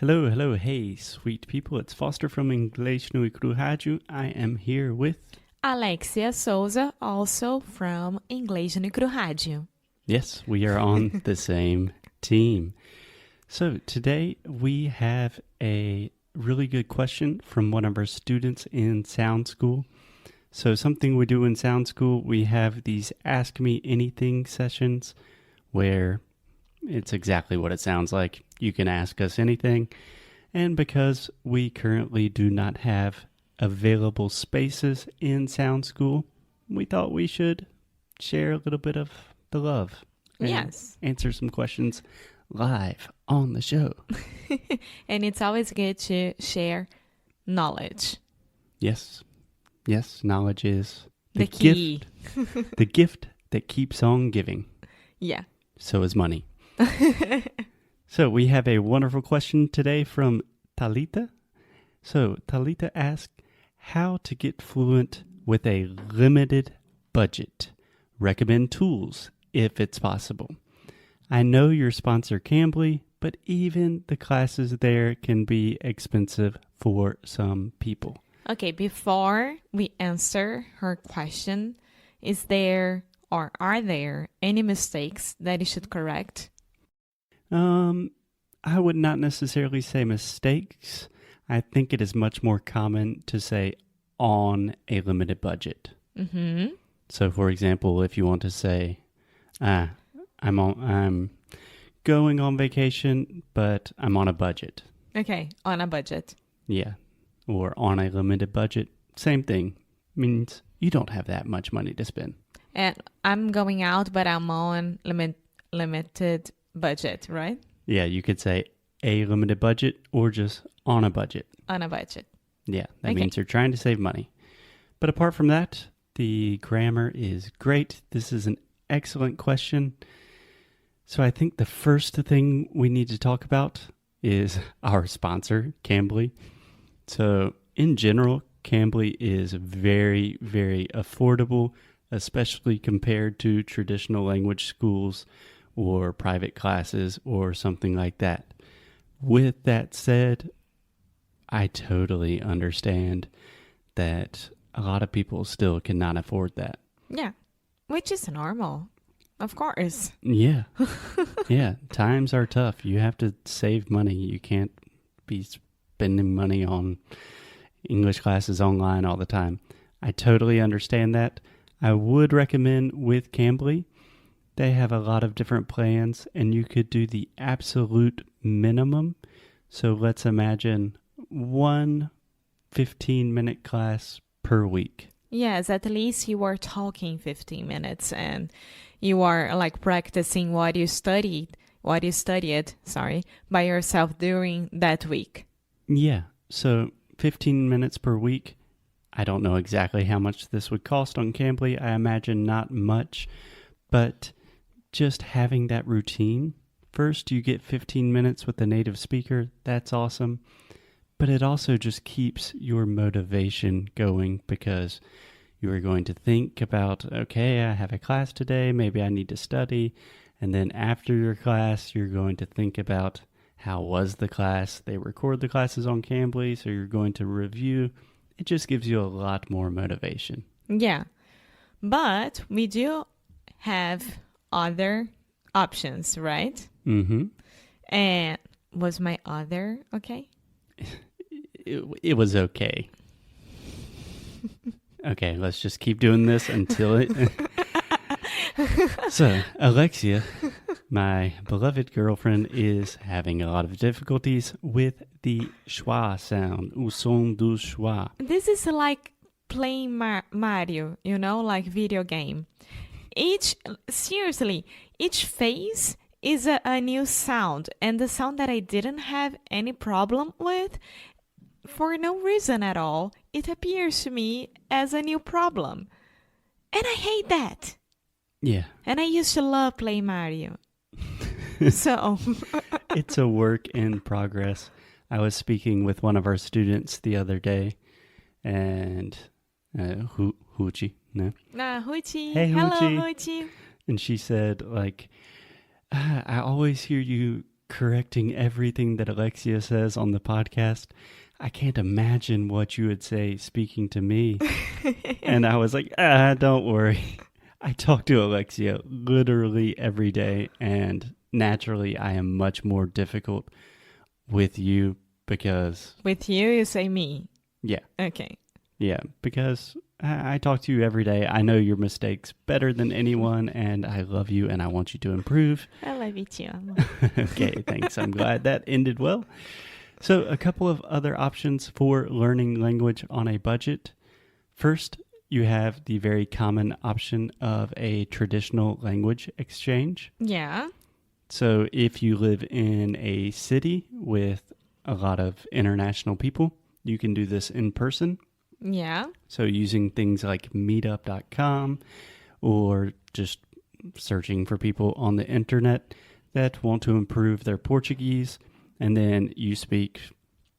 Hello, hello, hey, sweet people. It's Foster from Inglês no Rádio. I am here with... Alexia Souza, also from Inglês no Rádio. Yes, we are on the same team. So today we have a really good question from one of our students in Sound School. So something we do in Sound School, we have these Ask Me Anything sessions where it's exactly what it sounds like. You can ask us anything. And because we currently do not have available spaces in Sound School, we thought we should share a little bit of the love. And Yes. answer some questions live on the show. And it's always good to share knowledge. Yes. Yes, knowledge is The key. gift. The gift that keeps on giving. Yeah. So is money. So we have a wonderful question today from Talita. So Talita asked, how to get fluent with a limited budget. Recommend tools if it's possible. I know your sponsor Cambly, but even the classes there can be expensive for some people. Okay, before we answer her question, is there or are there any mistakes that you should correct? I would not necessarily say mistakes. I think it is much more common to say on a limited budget. Mm-hmm. So, for example, if you want to say, I'm going on vacation, but I'm on a budget. Okay, on a budget. Yeah. Or on a limited budget. Same thing. Means you don't have that much money to spend. And I'm going out, but I'm on limited budget, right? Yeah, you could say a limited budget or just on a budget. On a budget. Yeah, that Okay. means you're trying to save money. But apart from that, the grammar is great. This is an excellent question. So I think the first thing we need to talk about is our sponsor, Cambly. So in general, Cambly is very, very affordable, especially compared to traditional language schools or private classes or something like that. With that said, I totally understand that a lot of people still cannot afford that. Yeah, which is normal, of course. Yeah. Yeah, times are tough. You have to save money. You can't be spending money on English classes online all the time. I totally understand that. I would recommend with Cambly, they have a lot of different plans and you could do the absolute minimum. So let's imagine one 15-minute class per week. Yes, at least you are talking 15 minutes and you are like practicing what you studied by yourself during that week. Yeah, so 15 minutes per week. I don't know exactly how much this would cost on Cambly. I imagine not much, but just having that routine. First, you get 15 minutes with a native speaker. That's awesome. But it also just keeps your motivation going because you are going to think about, okay, I have a class today. Maybe I need to study. And then after your class, you're going to think about how was the class. They record the classes on Cambly, so you're going to review. It just gives you a lot more motivation. Yeah, but we do have other options, right? Mm-hmm. And was my other okay? It was okay. Okay, let's just keep doing this until it... So, Alexia, my beloved girlfriend, is having a lot of difficulties with the schwa sound, o som do schwa. This is like playing Mario, like video game. Each phase is a new sound, and the sound that I didn't have any problem with, for no reason at all, it appears to me as a new problem. And I hate that. Yeah. And I used to love playing Mario. So It's a work in progress. I was speaking with one of our students the other day, and Hoochie, no? Hoochie. Hey, Hello, Hoochie. Hoochie. And she said, like, I always hear you correcting everything that Alexia says on the podcast. I can't imagine what you would say speaking to me. And I was like, don't worry. I talk to Alexia literally every day, and naturally I am much more difficult with you because... With you say me. Yeah. Okay. Yeah, because I talk to you every day. I know your mistakes better than anyone, and I love you, and I want you to improve. I love you too. Okay, thanks. I'm glad that ended well. So a couple of other options for learning language on a budget. First, you have the very common option of a traditional language exchange. Yeah. So if you live in a city with a lot of international people, you can do this in person. Yeah. So using things like meetup.com or just searching for people on the internet that want to improve their Portuguese. And then you speak,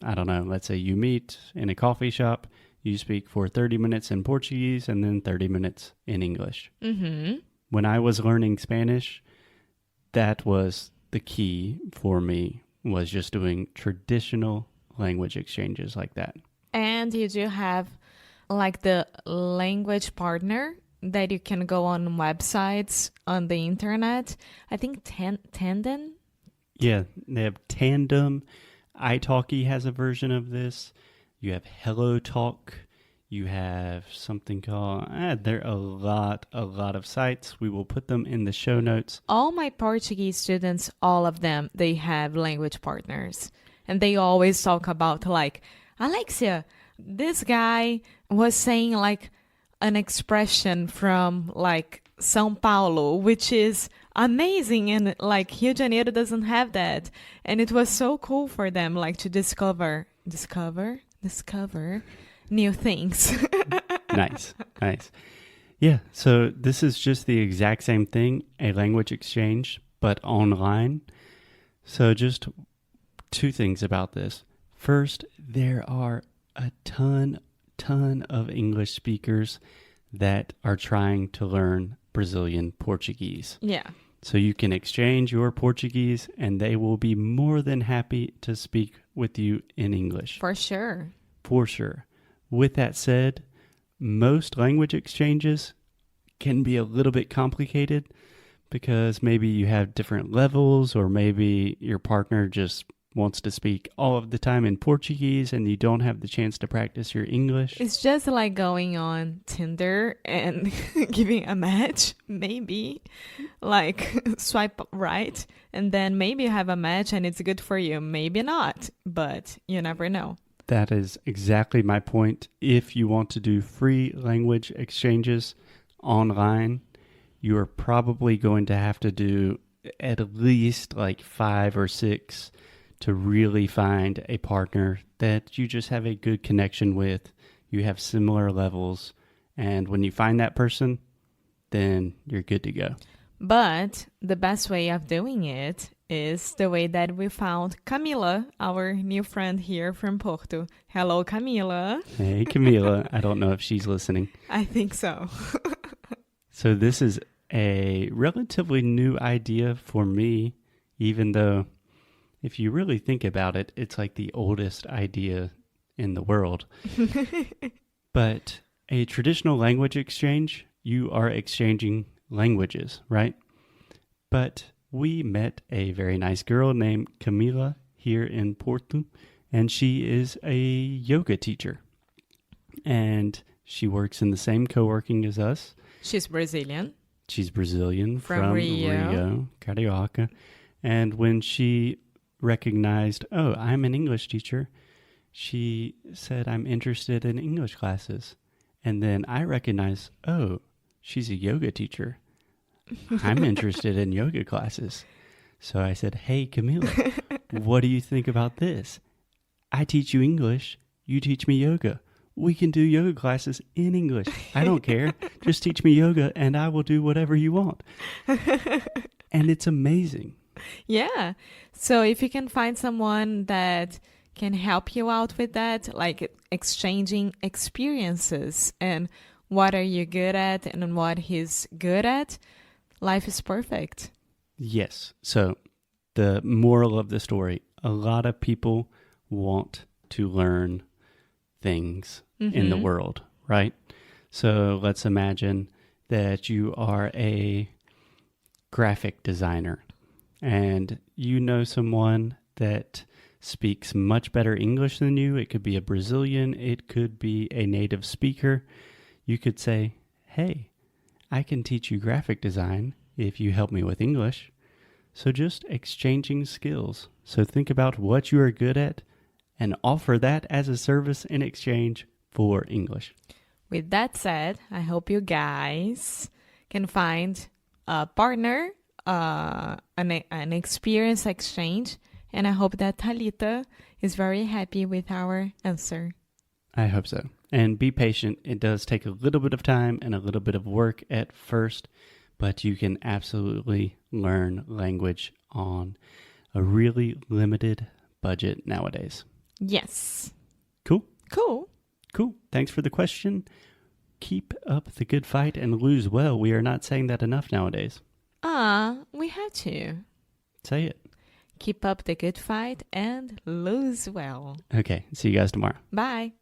I don't know, let's say you meet in a coffee shop, you speak for 30 minutes in Portuguese and then 30 minutes in English. Mm-hmm. When I was learning Spanish, that was the key for me, was just doing traditional language exchanges like that. And you do have like the language partner that you can go on websites on the internet. I think Tandem. Yeah, they have Tandem. italki has a version of this. You have Hello Talk. You have something called, there are a lot of sites. We will put them in the show notes. All my Portuguese students, all of them, they have language partners. And they always talk about like, Alexia, this guy was saying like an expression from like São Paulo, which is amazing, and like Rio de Janeiro doesn't have that, and it was so cool for them like to discover new things. Nice. Yeah, so this is just the exact same thing, a language exchange, but online. So just two things about this. First, there are a ton of English speakers that are trying to learn Brazilian Portuguese. Yeah. So you can exchange your Portuguese and they will be more than happy to speak with you in English. For sure. For sure. With that said, most language exchanges can be a little bit complicated because maybe you have different levels, or maybe your partner just wants to speak all of the time in Portuguese and you don't have the chance to practice your English. It's just like going on Tinder and giving a match, maybe. Like swipe right and then maybe you have a match and it's good for you. Maybe not, but you never know. That is exactly my point. If you want to do free language exchanges online, you are probably going to have to do at least like 5 or 6 to really find a partner that you just have a good connection with, you have similar levels, and when you find that person, then you're good to go. But the best way of doing it is the way that we found Camila, our new friend here from Porto. Hello, Camila. Hey, Camila. I don't know if she's listening. I think so. So this is a relatively new idea for me, even though if you really think about it, it's like the oldest idea in the world. But a traditional language exchange, you are exchanging languages, right? But we met a very nice girl named Camila here in Porto, and she is a yoga teacher. And she works in the same co-working as us. She's Brazilian. She's Brazilian from Rio, Carioca. And when she recognized, oh, I'm an English teacher, she said, I'm interested in English classes. And then I recognized, oh, she's a yoga teacher. I'm interested in yoga classes. So I said, hey, Camila, what do you think about this? I teach you English. You teach me yoga. We can do yoga classes in English. I don't care. Just teach me yoga and I will do whatever you want. And it's amazing. Yeah. So if you can find someone that can help you out with that, like exchanging experiences and what are you good at and what he's good at, life is perfect. Yes. So the moral of the story, a lot of people want to learn things in the world, right? So let's imagine that you are a graphic designer and you know someone that speaks much better English than you. It could be a Brazilian. It could be a native speaker. You could say, hey, I can teach you graphic design if you help me with English. So just exchanging skills. So think about what you are good at and offer that as a service in exchange for English. With that said, I hope you guys can find a partner, an experience exchange, and I hope that Thalita is very happy with our answer. I hope so. And be patient. It does take a little bit of time and a little bit of work at first, but you can absolutely learn language on a really limited budget nowadays. Yes. Cool? Cool. Cool. Thanks for the question. Keep up the good fight and lose well. We are not saying that enough nowadays. We have to. Say it. Keep up the good fight and lose well. Okay. See you guys tomorrow. Bye.